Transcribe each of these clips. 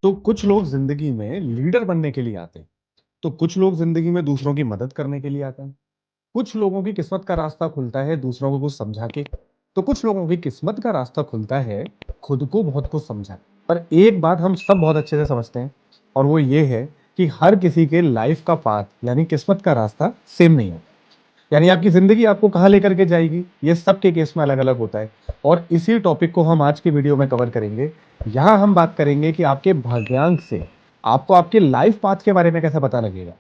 तो कुछ लोग जिंदगी में लीडर बनने के लिए आते हैं। तो कुछ लोग जिंदगी में दूसरों की मदद करने के लिए आते हैं। कुछ लोगों की किस्मत का रास्ता खुलता है दूसरों को कुछ समझा के। तो कुछ लोगों की किस्मत का रास्ता खुलता है खुद को बहुत कुछ समझा के। पर एक बात हम सब बहुत अच्छे से समझते हैं, और वो ये है कि हर किसी के लाइफ का पाथ यानी किस्मत का रास्ता सेम नहीं होता। यानी आपकी जिंदगी आपको कहाँ लेकर के जाएगी ये सबके केस में अलग अलग होता है। और इसी टॉपिक को हम आज की वीडियो में कवर करेंगे। यहाँ हम बात करेंगे कि आपके भाग्यांक से आपको आपके लाइफ पाथ के बारे में कैसे पता लगेगा।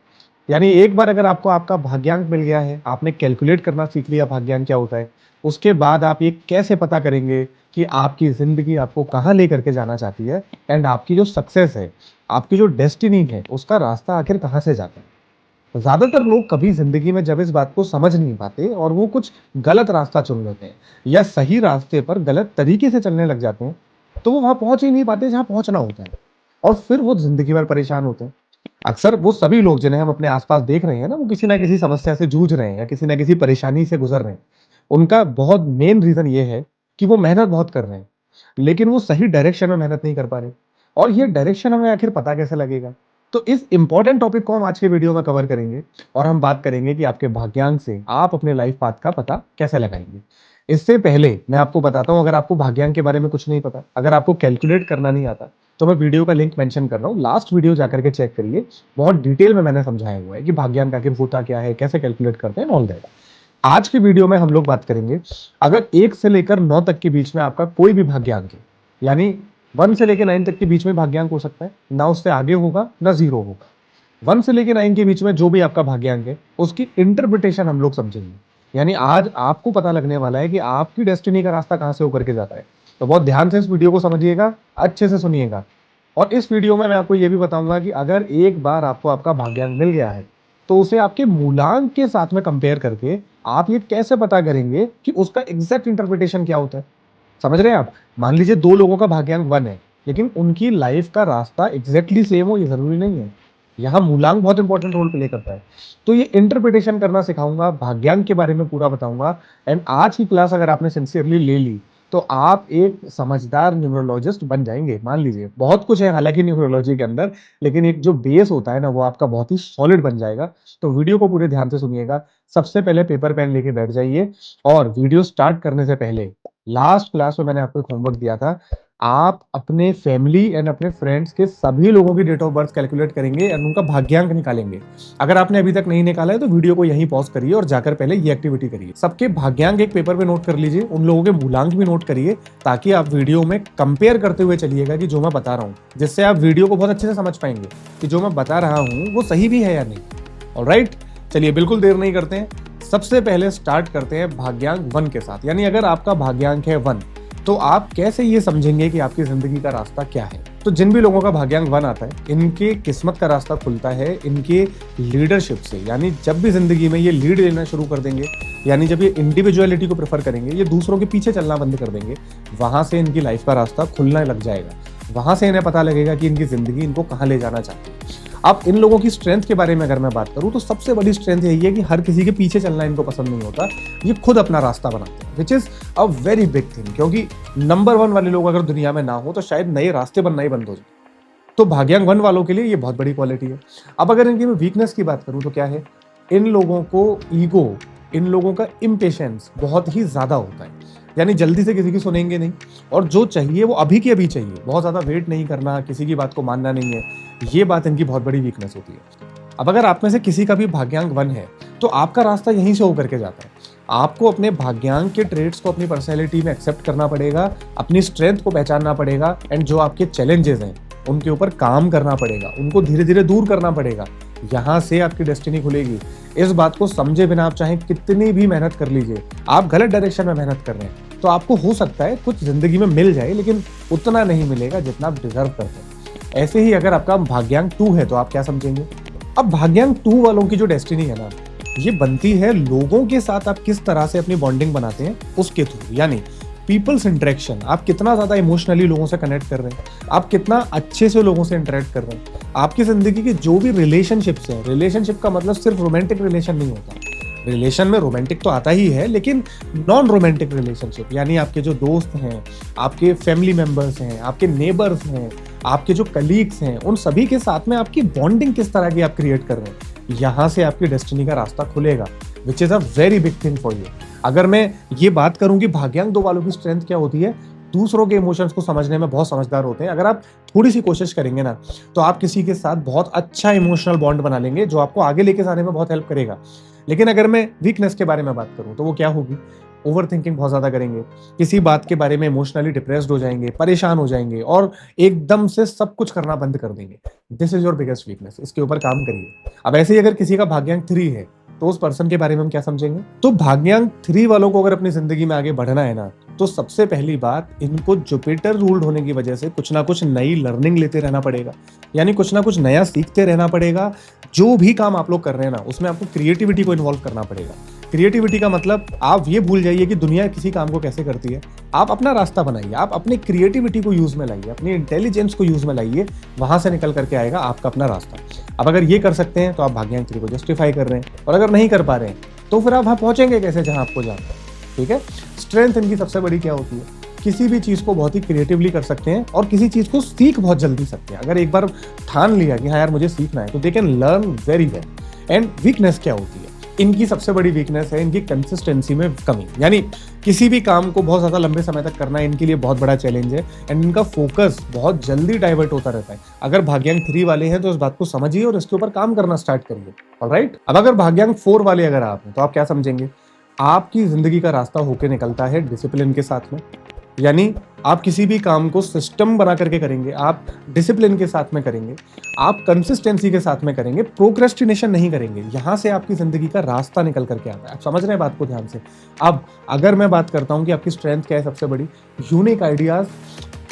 यानी एक बार अगर आपको आपका भाग्यांक मिल गया है, आपने कैलकुलेट करना सीख लिया भाग्यांक क्या होता है, उसके बाद आप ये कैसे पता करेंगे कि आपकी जिंदगी आपको कहाँ लेकर के जाना चाहती है, एंड आपकी जो सक्सेस है, आपकी जो डेस्टिनी है, उसका रास्ता आखिर कहाँ से जाता है। ज्यादातर लोग कभी जिंदगी में जब इस बात को समझ नहीं पाते और वो कुछ गलत रास्ता चुन लेते हैं या सही रास्ते पर गलत तरीके से चलने लग जाते हैं, तो वो वहां पहुंच ही नहीं पाते जहां पहुंचना होता है। और फिर वो जिंदगी भर परेशान होते हैं। अक्सर वो सभी लोग जिन्हें हम अपने आसपास देख रहे हैं ना, वो किसी ना किसी समस्या से जूझ रहे हैं या किसी ना किसी परेशानी से गुजर रहे हैं। उनका बहुत मेन रीजन ये है कि वो मेहनत बहुत कर रहे हैं, लेकिन वो सही डायरेक्शन में मेहनत नहीं कर पा रहे। और ये डायरेक्शन हमें आखिर पता कैसे लगेगा। तो इस इंपॉर्टेंट टॉपिक को हम आज के वीडियो में कवर करेंगे, और हम बात करेंगे कि आपके भाग्यांक से आप अपने लाइफ पाथ का पता कैसे लगाएंगे। इससे पहले मैं आपको बताता हूं, अगर आपको भाग्यांक के बारे में कुछ नहीं पता, अगर आपको कैलकुलेट करना नहीं आता, तो मैं वीडियो का लिंक मेंशन कर रहा हूँ, लास्ट वीडियो जाकर के चेक करिए। बहुत डिटेल में मैंने समझाया हुआ है कि भाग्यांक आखिर होता क्या है, कैसे कैलकुलेट करते हैं, ऑल दैट। आज की वीडियो में हम लोग बात करेंगे, अगर 1 से लेकर 9 तक के बीच में आपका कोई भी भाग्यांक है, यानी 1 से लेकर 9 तक के बीच में भाग्यांक हो सकता है, ना उससे आगे होगा ना जीरो होगा। 1 से लेकर 9 के बीच में जो भी आपका भाग्यांक है, उसकी इंटरप्रिटेशन हम लोग समझेंगे। यानी आज आपको पता लगने वाला है कि आपकी डेस्टिनी का रास्ता कहां से होकर के जाता है। तो बहुत ध्यान से इस वीडियो को समझिएगा, अच्छे से सुनिएगा। और इस वीडियो में मैं आपको यह भी बताऊंगा कि अगर एक बार आपको आपका भाग्यांक मिल गया है, तो उसे आपके मूलांक के साथ में कंपेयर करके आप ये कैसे पता करेंगे कि उसका एग्जैक्ट इंटरप्रिटेशन क्या होता है। समझ रहे हैं आप? मान लीजिए 2 लोगों का भाग्यांक 1 है, लेकिन उनकी लाइफ का रास्ता एग्जैक्टली सेम हो, ये जरूरी नहीं है। यहाँ मूलांक बहुत इंपॉर्टेंट रोल प्ले करता है। तो ये इंटरप्रिटेशन करना सिखाऊंगा, भाग्यांक के बारे में पूरा बताऊंगा। एंड आज की क्लास अगर आपने सिंसियरली ले ली, तो आप एक समझदार न्यूमरोलॉजिस्ट बन जाएंगे। मान लीजिए बहुत कुछ है हालांकि न्यूमरोलॉजी के अंदर, लेकिन एक जो बेस होता है ना, वो आपका बहुत ही सॉलिड बन जाएगा। तो वीडियो को पूरे ध्यान से सुनिएगा। सबसे पहले पेपर पेन लेके बैठ जाइए। और वीडियो स्टार्ट करने से पहले, लास्ट क्लास में मैंने आपको एक होमवर्क दिया था, आप अपने फैमिली एंड अपने फ्रेंड्स के सभी लोगों की डेट ऑफ बर्थ कैलकुलेट करेंगे और उनका भाग्यांक निकालेंगे। अगर आपने अभी तक नहीं निकाला है तो वीडियो को यहीं पॉज करिए और जाकर पहले ये एक्टिविटी करिए। सबके भाग्यांक एक पेपर पे नोट कर लीजिए, उन लोगों के मूलांक भी नोट करिए, ताकि आप वीडियो में कंपेयर करते हुए चलिएगा कि जो मैं बता रहा हूँ, जिससे आप वीडियो को बहुत अच्छे से समझ पाएंगे कि जो मैं बता रहा हूँ वो सही भी है या नहीं। ऑलराइट, चलिए बिल्कुल देर नहीं करते हैं। सबसे पहले स्टार्ट करते हैं भाग्यांक 1 के साथ। यानी अगर आपका भाग्यांक है 1, तो आप कैसे ये समझेंगे कि आपकी जिंदगी का रास्ता क्या है। तो जिन भी लोगों का भाग्यांक 1 आता है, इनके किस्मत का रास्ता खुलता है इनके लीडरशिप से। यानी जब भी जिंदगी में ये लीड लेना शुरू कर देंगे, यानी जब ये इंडिविजुअलिटी को प्रेफर करेंगे, ये दूसरों के पीछे चलना बंद कर देंगे, वहां से इनकी लाइफ का रास्ता खुलने लग जाएगा। वहां से इन्हें पता लगेगा कि इनकी जिंदगी इनको कहाँ ले जाना चाहती है। अब इन लोगों की स्ट्रेंथ के बारे में अगर मैं बात करूं, तो सबसे बड़ी स्ट्रेंथ यही है कि हर किसी के पीछे चलना इनको पसंद नहीं होता। ये खुद अपना रास्ता बनाते हैं, which is a very big thing. क्योंकि नंबर 1 वाले लोग अगर दुनिया में ना हो, तो शायद नए रास्ते बनना ही बंद हो जाए। तो भाग्यांक 1 वालों के लिए ये बहुत बड़ी क्वालिटी है। अब अगर इनकी मैं वीकनेस की बात करूं, तो क्या है, इन लोगों को ईगो, इन लोगों का इम्पेशेंस बहुत ही ज्यादा होता है। यानी जल्दी से किसी की सुनेंगे नहीं, और जो चाहिए वो अभी की अभी चाहिए। बहुत ज्यादा वेट नहीं करना, किसी की बात को मानना नहीं है, ये बात इनकी बहुत बड़ी वीकनेस होती है। अब अगर आप में से किसी का भी भाग्यांक 1 है, तो आपका रास्ता यहीं से होकर के जाता है। आपको अपने भाग्यांक के ट्रेड्स को अपनी पर्सनैलिटी में एक्सेप्ट करना पड़ेगा, अपनी स्ट्रेंथ को पहचानना पड़ेगा, एंड जो आपके चैलेंजेस हैं उनके ऊपर काम करना पड़ेगा, उनको धीरे धीरे दूर करना पड़ेगा। यहाँ से आपकी डेस्टिनी खुलेगी। इस बात को समझे बिना आप चाहे कितनी भी मेहनत कर लीजिए, आप गलत डायरेक्शन में मेहनत कर रहे हैं, तो आपको हो सकता है कुछ जिंदगी में मिल जाए, लेकिन उतना नहीं मिलेगा जितना आप डिजर्व करते हैं। ऐसे ही अगर आपका भाग्यांक 2 है, तो आप क्या समझेंगे। अब भाग्यांक 2 वालों की जो डेस्टिनी है ना, ये बनती है लोगों के साथ आप किस तरह से अपनी बॉन्डिंग बनाते हैं उसके थ्रू। यानी पीपल्स इंटरेक्शन, आप कितना ज्यादा इमोशनली लोगों से कनेक्ट कर रहे हैं, आप कितना अच्छे से लोगों से इंटरेक्ट कर रहे हैं। आपकी जिंदगी के जो भी रिलेशनशिप्स हैं, रिलेशनशिप का मतलब सिर्फ रोमांटिक रिलेशन नहीं होता। रिलेशन में रोमांटिक तो आता ही है, लेकिन नॉन रोमांटिक रिलेशनशिप, यानी आपके जो दोस्त हैं, आपके फैमिली मेंबर्स हैं, आपके नेबर्स हैं, आपके जो कलीग्स हैं, उन सभी के साथ में आपकी बॉन्डिंग किस तरह की आप क्रिएट कर रहे हैं, यहाँ से आपकी डेस्टिनी का रास्ता खुलेगा, which is a very big thing for you. अगर मैं ये बात करूं कि भाग्यांक 2 वालों की स्ट्रेंथ क्या होती है, दूसरों के इमोशंस को समझने में बहुत समझदार होते हैं। अगर आप थोड़ी सी कोशिश करेंगे ना, तो आप किसी के साथ बहुत अच्छा इमोशनल बॉन्ड बना लेंगे, जो आपको आगे लेके जाने में बहुत हेल्प करेगा। लेकिन अगर मैं वीकनेस के बारे में बात करूं, तो वो क्या होगी? ओवर थिंकिंग बहुत ज्यादा करेंगे, किसी बात के बारे में इमोशनली डिप्रेस्ड हो जाएंगे, परेशान हो जाएंगे और एकदम से सब कुछ करना बंद कर देंगे। This is your biggest weakness, इसके ऊपर काम करिए। अब ऐसे ही अगर किसी का भाग्यांक 3 है, तो उस पर्सन के बारे में हम क्या समझेंगे? तो भाग्यांक 3 वालों को अगर अपनी जिंदगी में आगे बढ़ना है ना, तो सबसे पहली बात, इनको जुपिटर रूल्ड होने की वजह से कुछ ना कुछ नई लर्निंग लेते रहना पड़ेगा, यानी कुछ ना कुछ नया सीखते रहना पड़ेगा। जो भी काम आप लोग कर रहे हैं ना, उसमें आपको क्रिएटिविटी को इन्वॉल्व करना पड़ेगा। क्रिएटिविटी का मतलब आप ये भूल जाइए कि दुनिया किसी काम को कैसे करती है, आप अपना रास्ता बनाइए, आप अपनी क्रिएटिविटी को यूज में लाइए, अपनी इंटेलिजेंस को यूज में लाइए, वहां से निकल करके आएगा आपका अपना रास्ता। अब अगर ये कर सकते हैं, तो आप भाग्यांक 3 को जस्टिफाई कर रहे हैं, और अगर नहीं कर पा रहे हैं, तो फिर आप वहां पहुंचेंगे कैसे जहां आपको जाना है? ठीक है। स्ट्रेंथ इनकी सबसे बड़ी क्या होती है? किसी भी चीज को बहुत ही क्रिएटिवली कर सकते हैं, और किसी चीज को सीख बहुत जल्दी सकते हैं। अगर एक बार ठान लिया कि हाँ यार मुझे सीखना है, तो they can learn very well. And weakness क्या होती है? इनकी सबसे बड़ी वीकनेस है इनकी कंसिस्टेंसी में कमी, यानी किसी भी काम को बहुत ज्यादा लंबे समय तक करना इनके लिए बहुत बड़ा चैलेंज है। एंड इनका फोकस बहुत जल्दी डाइवर्ट होता रहता है। अगर भाग्यांक 3 वाले हैं, तो इस बात को समझिए और इसके ऊपर काम करना स्टार्ट करिए। ऑलराइट। अब अगर भाग्यांक 4 वाले अगर आप हैं, तो आप क्या समझेंगे? आपकी जिंदगी का रास्ता होके निकलता है डिसिप्लिन के साथ में, यानी आप किसी भी काम को सिस्टम बना करके करेंगे, आप डिसिप्लिन के साथ में करेंगे, आप कंसिस्टेंसी के साथ में करेंगे, प्रोक्रेस्टिनेशन नहीं करेंगे। यहां से आपकी जिंदगी का रास्ता निकल करके आता है। आप समझ रहे हैं बात को ध्यान से? अब अगर मैं बात करता हूं कि आपकी स्ट्रेंथ क्या है सबसे बड़ी, unique ideas,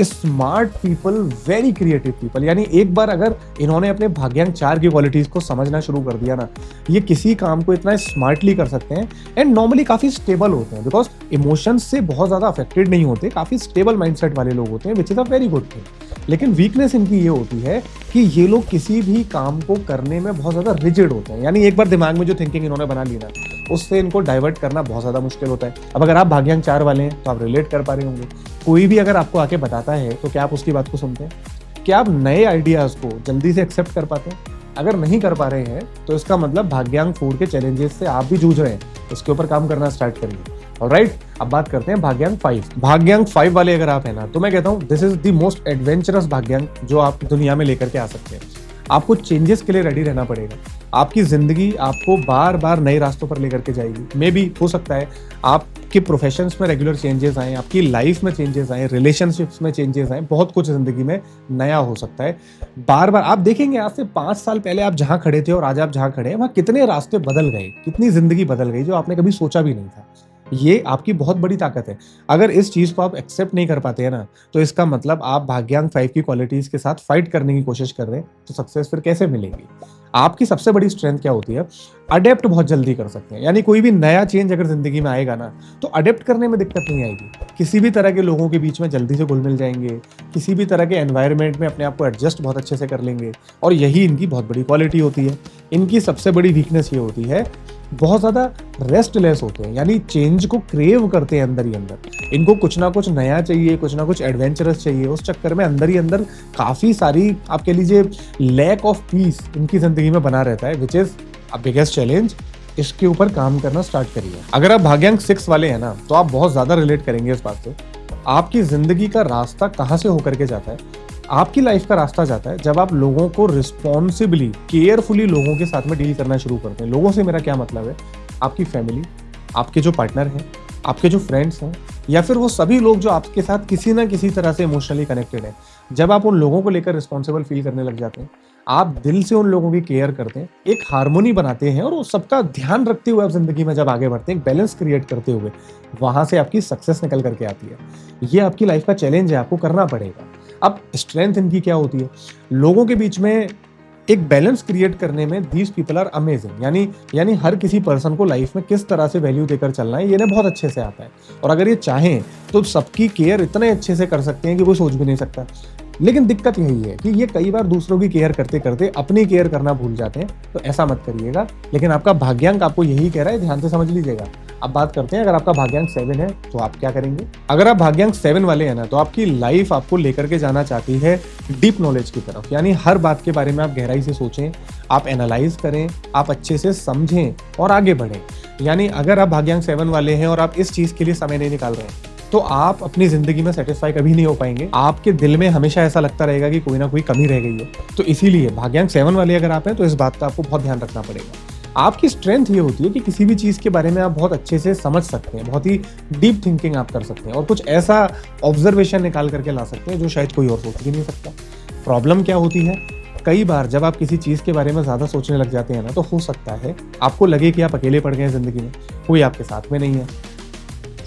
smart people, very creative people. यानी एक बार अगर इन्होंने अपने भाग्यांक 4 की क्वालिटीज को समझना शुरू कर दिया ना, ये किसी काम को इतना स्मार्टली कर सकते हैं। एंड नॉर्मली काफी स्टेबल होते हैं, बिकॉज इमोशंस से बहुत ज्यादा अफेक्टेड नहीं होते, काफी स्टेबल माइंडसेट वाले लोग होते हैं, which is a very good thing. लेकिन वीकनेस इनकी ये होती है कि ये लोग किसी भी काम को करने में बहुत ज्यादा रिजिड होते हैं, यानी एक बार दिमाग में जो थिंकिंग इन्होंने बना ली ना, उससे इनको डाइवर्ट करना बहुत ज्यादा मुश्किल होता है। अब अगर आप भाग्यांक 4 वाले हैं, तो आप रिलेट कर पा रहे होंगे। कोई भी अगर आपको आके बताता है, तो क्या आप उसकी बात को सुनते हैं? क्या आप नए आइडियाज को जल्दी से एक्सेप्ट कर पाते हैं? अगर नहीं कर पा रहे हैं, तो इसका मतलब भाग्यांक 4 के चैलेंजेस से आप भी जूझ रहे हैं, इसके ऊपर काम करना स्टार्ट करिए। ऑलराइट। अब बात करते हैं भाग्यांक 5। भाग्यांक 5 वाले अगर आप हैं ना, तो मैं कहता हूं this is the most adventurous भाग्यांक जो आप दुनिया में लेकर के आ सकते हैं। आपको चेंजेस के लिए रेडी रहना पड़ेगा। आपकी जिंदगी आपको बार बार नए रास्तों पर लेकर के जाएगी। मे बी हो सकता है आपके प्रोफेशंस में रेगुलर चेंजेस आए, आपकी लाइफ में चेंजेस आए, रिलेशनशिप्स में चेंजेस आए, बहुत कुछ जिंदगी में नया हो सकता है। बार बार आप देखेंगे, आज से 5 साल पहले आप जहां खड़े थे और आज आप जहां खड़े हैं, वहां कितने रास्ते बदल गए, कितनी जिंदगी बदल गई जो आपने कभी सोचा भी नहीं था। ये आपकी बहुत बड़ी ताकत है। अगर इस चीज को आप एक्सेप्ट नहीं कर पाते हैं ना, तो इसका मतलब आप भाग्यांक 5 की क्वालिटीज के साथ फाइट करने की कोशिश कर रहे हैं, तो सक्सेस फिर कैसे मिलेगी? आपकी सबसे बड़ी स्ट्रेंथ क्या होती है? अडेप्ट बहुत जल्दी कर सकते हैं, यानी कोई भी नया चेंज अगर जिंदगी में आएगा ना, तो अडेप्ट करने में दिक्कत नहीं आएगी। किसी भी तरह के लोगों के बीच में जल्दी से घुल मिल जाएंगे, किसी भी तरह के एनवायरनमेंट में अपने आप को एडजस्ट बहुत अच्छे से कर लेंगे, और यही इनकी बहुत बड़ी क्वालिटी होती है। इनकी सबसे बड़ी वीकनेस ये होती है, बहुत ज्यादा रेस्टलेस होते हैं, यानी चेंज को क्रेव करते हैं अंदर ही अंदर। इनको कुछ ना कुछ नया चाहिए, कुछ ना कुछ एडवेंचरस चाहिए। उस चक्कर में अंदर ही अंदर काफी सारी, आप कह लीजिए, लैक ऑफ पीस इनकी जिंदगी में बना रहता है, which is a biggest challenge. इसके ऊपर काम करना स्टार्ट करिए। अगर आप भाग्यांक 6 वाले हैं ना, तो आप बहुत ज्यादा रिलेट करेंगे इस बात से। आपकी जिंदगी का रास्ता कहां से होकर के जाता है? आपकी लाइफ का रास्ता जाता है जब आप लोगों को रिस्पॉन्सिबली, केयरफुली लोगों के साथ में डील करना शुरू करते हैं। लोगों से मेरा क्या मतलब है? आपकी फैमिली, आपके जो पार्टनर हैं, आपके जो फ्रेंड्स हैं, या फिर वो सभी लोग जो आपके साथ किसी ना किसी तरह से इमोशनली कनेक्टेड हैं। जब आप उन लोगों को लेकर रिस्पॉन्सिबल फील करने लग जाते हैं, आप दिल से उन लोगों की केयर करते हैं, एक हार्मोनी बनाते हैं, और वो सबका ध्यान रखते हुए आप जिंदगी में जब आगे बढ़ते हैं, एक बैलेंस क्रिएट करते हुए, वहां से आपकी सक्सेस निकल करके आती है। ये आपकी लाइफ का चैलेंज है, आपको करना पड़ेगा। अब स्ट्रेंथ इनकी क्या होती है? लोगों के बीच में एक बैलेंस क्रिएट करने में दीज पीपल आर अमेजिंग। यानी हर किसी पर्सन को लाइफ में किस तरह से वैल्यू देकर चलना है, ये इन्हें बहुत अच्छे से आता है। और अगर ये चाहें, तो सबकी केयर इतने अच्छे से कर सकते हैं कि कोई सोच भी नहीं सकता। लेकिन दिक्कत यही है कि ये कई बार दूसरों की केयर करते करते अपनी केयर करना भूल जाते हैं, तो ऐसा मत करिएगा। लेकिन आपका भाग्यांक आपको यही कह रहा है, ध्यान से समझ लीजिएगा। अब बात करते हैं, अगर आपका भाग्यांक 7 है तो आप क्या करेंगे। अगर आप भाग्यांक 7 वाले हैं ना, तो आपकी लाइफ आपको लेकर के जाना चाहती है डीप नॉलेज की तरफ, यानी हर बात के बारे में आप गहराई से सोचें, आप एनालाइज करें, आप अच्छे से समझें और आगे बढ़ें। यानी अगर आप भाग्यांक 7 वाले हैं और आप इस चीज के लिए समय नहीं निकाल रहे हैं, तो आप अपनी जिंदगी में सेटिस्फाई कभी नहीं हो पाएंगे। आपके दिल में हमेशा ऐसा लगता रहेगा कि कोई ना कोई कमी रह गई है। तो इसीलिए भाग्यांक 7 वाले अगर आप हैं, तो इस बात का आपको बहुत ध्यान रखना पड़ेगा। आपकी स्ट्रेंथ ये होती है कि किसी भी चीज के बारे में आप बहुत अच्छे से समझ सकते हैं, बहुत ही डीप थिंकिंग आप कर सकते हैं और कुछ ऐसा ऑब्जर्वेशन निकाल करके ला सकते हैं जो शायद कोई और सोच भी नहीं सकता। प्रॉब्लम क्या होती है, कई बार जब आप किसी चीज के बारे में ज्यादा सोचने लग जाते हैं ना, तो हो सकता है आपको लगे कि आप अकेले पड़ गए हैं जिंदगी में, कोई आपके साथ में नहीं है,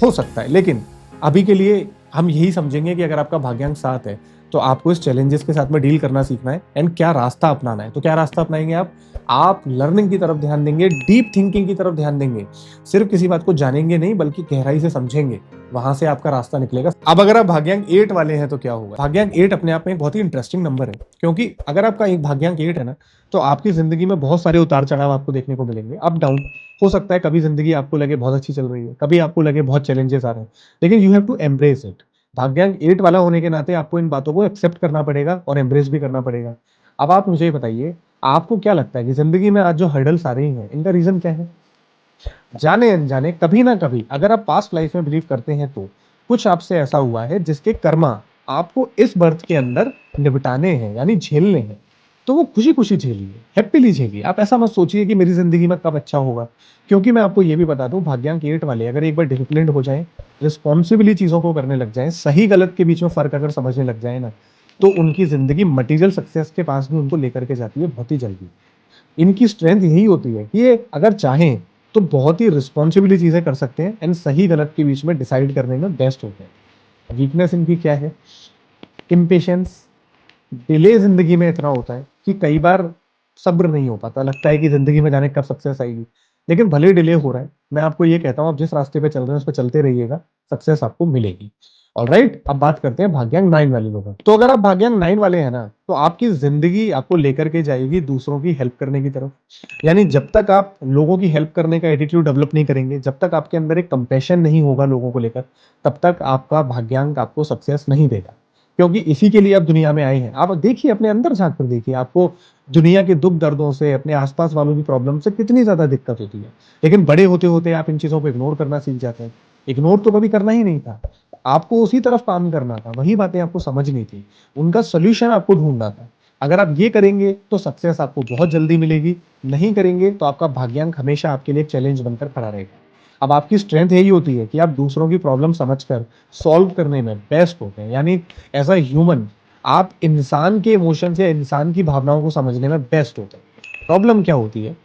हो सकता है। लेकिन अभी के लिए हम यही समझेंगे कि अगर आपका भाग्यांक 7 है, तो आपको इस चैलेंजेस के साथ में डील करना सीखना है एंड क्या रास्ता अपनाना है। तो क्या रास्ता अपनाएंगे आप लर्निंग की तरफ ध्यान देंगे, डीप थिंकिंग की तरफ ध्यान देंगे, सिर्फ किसी बात को जानेंगे नहीं बल्कि गहराई से समझेंगे, वहां से आपका रास्ता निकलेगा। अब अगर आप भाग्यांक 8 वाले हैं तो क्या होगा। भाग्यांक 8 अपने आप में एक बहुत ही इंटरेस्टिंग नंबर है, क्योंकि अगर आपका एक भाग्यांक 8 है ना, तो आपकी जिंदगी में बहुत सारे उतार चढ़ाव आपको देखने को मिलेंगे, अप डाउन। हो सकता है कभी जिंदगी आपको लगे बहुत अच्छी चल रही है, कभी आपको लगे बहुत चैलेंजेस आ रहे हैं, लेकिन you have to embrace it. भाग्यांक 8 वाला होने के नाते आपको इन बातों को एक्सेप्ट करना पड़ेगा और एम्ब्रेस भी करना पड़ेगा। अब आप मुझे बताइए, आपको क्या लगता है कि जिंदगी में आज जो हर्डल्स आ रही हैं, इनका रीजन क्या है। जाने अनजाने कभी ना कभी, अगर आप पास्ट लाइफ में बिलीव करते हैं, तो कुछ आपसे ऐसा हुआ है जिसके कर्मा आपको इस बर्थ के अंदर निपटाने हैं, यानी झेलने हैं। तो वो खुशी खुशी झेलिए, हैप्पीली झेलिए। आप ऐसा मत सोचिए कि मेरी जिंदगी में कब अच्छा होगा, क्योंकि मैं आपको ये भी बता दूं, भाग्यांक 8 वाले अगर एक बार डिसिप्लिन्ड हो जाएं, रिस्पॉन्सिबली चीजों को करने लग जाएं, सही गलत के बीच में फर्क अगर समझने लग जाए ना, तो उनकी जिंदगी मटेरियल सक्सेस के पास भी उनको लेकर के जाती है बहुत ही जल्दी। इनकी स्ट्रेंथ यही होती है कि ये अगर चाहें तो बहुत ही रिस्पॉन्सिबली चीजें कर सकते हैं एंड सही गलत के बीच में डिसाइड करने में बेस्ट होते हैं। वीकनेस इनकी क्या है, इम्पेशंस। डिले जिंदगी में इतना होता है कि कई बार सब्र नहीं हो पाता, लगता है कि जिंदगी में जाने कब सक्सेस आएगी। लेकिन भले डिले हो रहा है, मैं आपको ये कहता हूँ, आप जिस रास्ते पे चल रहे हैं उस पर चलते रहिएगा, सक्सेस आपको मिलेगी। ऑलराइट, अब बात करते हैं भाग्यांक 9 वाले लोगों की। तो अगर आप भाग्यांक 9 वाले हैं ना, तो आपकी जिंदगी आपको लेकर के जाएगी दूसरों की हेल्प करने की तरफ। यानी जब तक आप लोगों की हेल्प करने का एटीट्यूड डेवलप नहीं करेंगे, जब तक आपके अंदर एक कंपैशन नहीं होगा लोगों को लेकर, तब तक आपका भाग्यांक आपको सक्सेस नहीं देगा। क्योंकि इसी के लिए आप दुनिया में आए हैं। आप देखिए, अपने अंदर झांक कर देखिए, आपको दुनिया के दुख दर्दों से, अपने आसपास वालों की प्रॉब्लम से कितनी ज्यादा दिक्कत होती है। लेकिन बड़े होते होते आप इन चीजों को इग्नोर करना सीख जाते हैं। इग्नोर तो कभी करना ही नहीं था, आपको उसी तरफ काम करना था, वही बातें आपको समझनी थी, उनका सोल्यूशन आपको ढूंढना था। अगर आप ये करेंगे तो सक्सेस आपको बहुत जल्दी मिलेगी, नहीं करेंगे तो आपका भाग्यांक हमेशा आपके लिए एक चैलेंज बनकर खड़ा रहेगा। अब आपकी स्ट्रेंथ यही होती है कि आप दूसरों की प्रॉब्लम समझकर सॉल्व करने में बेस्ट होते हैं। यानी एज अ ह्यूमन आप इंसान के इमोशंस या इंसान की भावनाओं को समझने में बेस्ट होते हैं। प्रॉब्लम क्या होती है,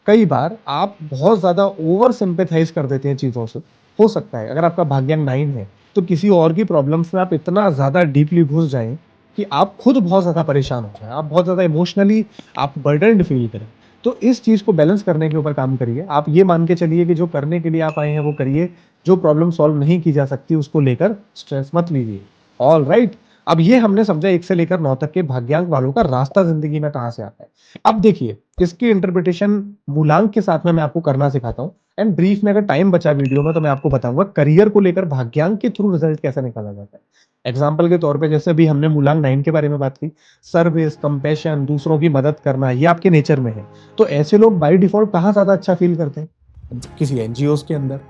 कई बार आप बहुत ज्यादा ओवर सिंपैथाइज कर देते हैं चीजों से। हो सकता है अगर आपका भाग्यांक 9 है, तो किसी और की प्रॉब्लम्स में आप इतना ज्यादा डीपली घुस जाएं कि आप खुद बहुत ज्यादा परेशान हो जाएं, आप बहुत ज्यादा इमोशनली आप बर्डन्ड फील करें। तो इस चीज को बैलेंस करने के ऊपर काम करिए। आप ये मान के चलिए कि जो करने के लिए आप आए हैं वो करिए, जो प्रॉब्लम सॉल्व नहीं की जा सकती उसको लेकर स्ट्रेस मत लीजिए। ऑल राइट, अब ये हमने समझा 1 से लेकर 9 तक के भाग्यांक वालों का रास्ता जिंदगी में कहां से आता है। अब देखिए, इसकी इंटरप्रिटेशन मूलांक के साथ में मैं आपको करना सिखाता हूं। एंड ब्रीफ में अगर टाइम बचा वीडियो में, तो मैं आपको बताऊंगा करियर को लेकर भाग्यांक के थ्रू रिजल्ट कैसे निकाला जाता है। एग्जाम्पल के तौर पे, जैसे अभी हमने मूलांक 9 के बारे में बात की, सर्विस, कंपैशन, दूसरों की मदद करना, ये आपके नेचर में है। तो ऐसे लोग बाय डिफॉल्ट कहाँ ज्यादा अच्छा फील करते हैं, किसी एनजीओ के अंदर,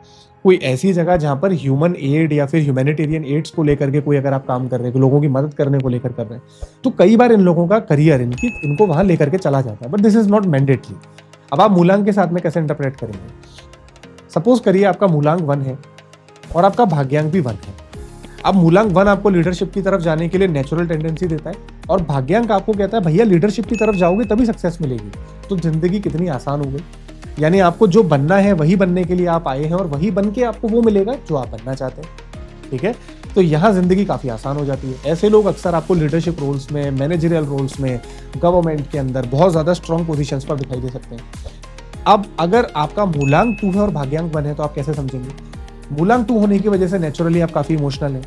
कोई ऐसी जगह जहां पर ह्यूमन एड या फिर ह्यूमैनिटेरियन एड्स को लेकर के कोई अगर आप काम कर रहे हैं, लोगों की मदद करने को लेकर कर रहे हैं, तो कई बार इन लोगों का करियर इनको वहां लेकर के चला जाता है। But this is not mandatory. अब आप मूलांक के साथ में कैसे इंटरप्रेट करेंगे। सपोज करिए आपका मूलांक 1 है और आपका भाग्यांक भी 1 है। अब मूलांक 1 आपको लीडरशिप की तरफ जाने के लिए नेचुरल टेंडेंसी देता है, और भाग्यांक आपको कहता है भैया लीडरशिप की तरफ जाओगे तभी सक्सेस मिलेगी। तो जिंदगी कितनी आसान हो गई। यानी आपको जो बनना है वही बनने के लिए आप आए हैं, और वही बन के आपको वो मिलेगा जो आप बनना चाहते हैं। ठीक है, तो यहाँ जिंदगी काफी आसान हो जाती है। ऐसे लोग अक्सर आपको लीडरशिप रोल्स में, मैनेजरियल रोल्स में, गवर्नमेंट के अंदर बहुत ज्यादा स्ट्रॉन्ग पोजीशंस पर दिखाई दे सकते हैं। अब अगर आपका मूलांक 2 है और भाग्यांक 1 है, तो आप कैसे समझेंगे। मूलांक 2 होने की वजह से नेचुरली आप काफी इमोशनल हैं,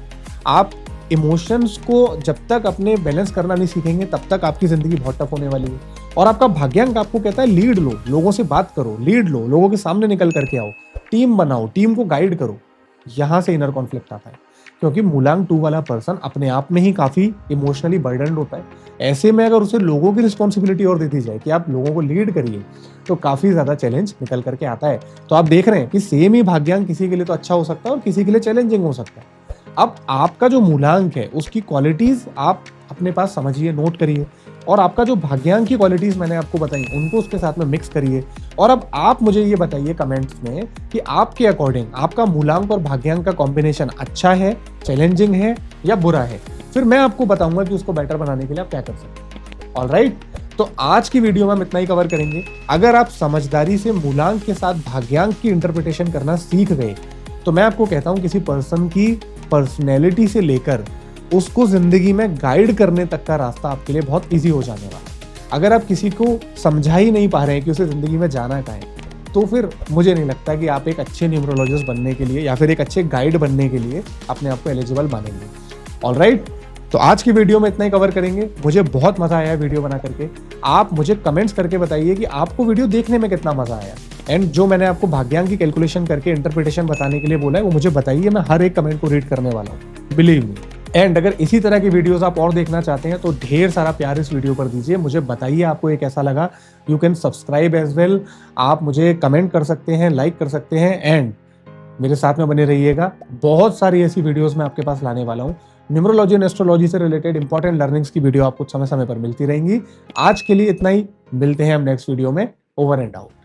आप इमोशंस को जब तक अपने बैलेंस करना नहीं सीखेंगे तब तक आपकी जिंदगी बहुत टफ होने वाली है। और आपका भाग्यांक आपको कहता है लीड लो, लोगों से बात करो, लीड लो, लोगों के सामने निकल करके आओ, टीम बनाओ, टीम को गाइड करो। यहां से इनर कॉन्फ्लिक्ट आता है, क्योंकि मूलांक 2 वाला पर्सन अपने आप में ही काफी इमोशनली बर्डनड होता है। ऐसे में अगर उसे लोगों की रिस्पॉन्सिबिलिटी और दे दी जाए कि आप लोगों को लीड करिए, तो काफी ज्यादा चैलेंज निकल करके आता है। तो आप देख रहे हैं कि सेम ही भाग्यांक किसी के लिए तो अच्छा हो सकता है और किसी के लिए चैलेंजिंग हो सकता है। अब आपका जो मूलांक है उसकी क्वालिटीज आप अपने पास समझिए, नोट करिए, और आपका जो भाग्यांक की क्वालिटीज मैंने आपको बताई उनको उसके साथ में मिक्स करिए। और अब आप मुझे ये बताइए कमेंट्स में कि आपके अकॉर्डिंग आपका मूलांक और भाग्यांक का कॉम्बिनेशन अच्छा है, चैलेंजिंग है या बुरा है। फिर मैं आपको बताऊंगा कि उसको बेटर बनाने के लिए आप क्या कर सकते हैं। ऑलराइट, तो आज की वीडियो में हम इतना ही कवर करेंगे। अगर आप समझदारी से मूलांक के साथ भाग्यांक की इंटरप्रिटेशन करना सीख गए तो मैं आपको कहता हूं किसी पर्सन की पर्सनैलिटी से लेकर उसको जिंदगी में गाइड करने तक का रास्ता आपके लिए बहुत इजी हो जाने वाला। अगर आप किसी को समझा ही नहीं पा रहे हैं कि उसे जिंदगी में जाना कहाँ है, तो फिर मुझे नहीं लगता कि आप एक अच्छे न्यूमरोलॉजिस्ट बनने के लिए या फिर एक अच्छे गाइड बनने के लिए अपने आप को एलिजिबल मानेंगे। ऑलराइट, तो आज की वीडियो में इतना ही कवर करेंगे। मुझे बहुत मजा आया वीडियो बना करके। आप मुझे कमेंट्स करके बताइए कि आपको वीडियो देखने में कितना मजा आया। एंड जो मैंने आपको भाग्यांक की कैलकुलेशन करके इंटरप्रिटेशन बताने के लिए बोला है वो मुझे बताइए, मैं हर एक कमेंट को रीड करने वाला हूँ, बिलीव मी। एंड अगर इसी तरह की वीडियोस आप और देखना चाहते हैं तो ढेर सारा प्यार इस वीडियो पर दीजिए। मुझे बताइए आपको ये कैसा लगा। You can subscribe as well. आप मुझे कमेंट कर सकते हैं, लाइक कर सकते हैं, एंड मेरे साथ में बने रहिएगा। बहुत सारी ऐसी वीडियोस मैं आपके पास लाने वाला हूँ। न्यूमरोलॉजी एंड एस्ट्रोलॉजी से रिलेटेड इंपॉर्टेंट लर्निंग्स की वीडियो आपको समय समय पर मिलती रहेंगी। आज के लिए इतना ही, मिलते हैं हम नेक्स्ट वीडियो में। Over and out.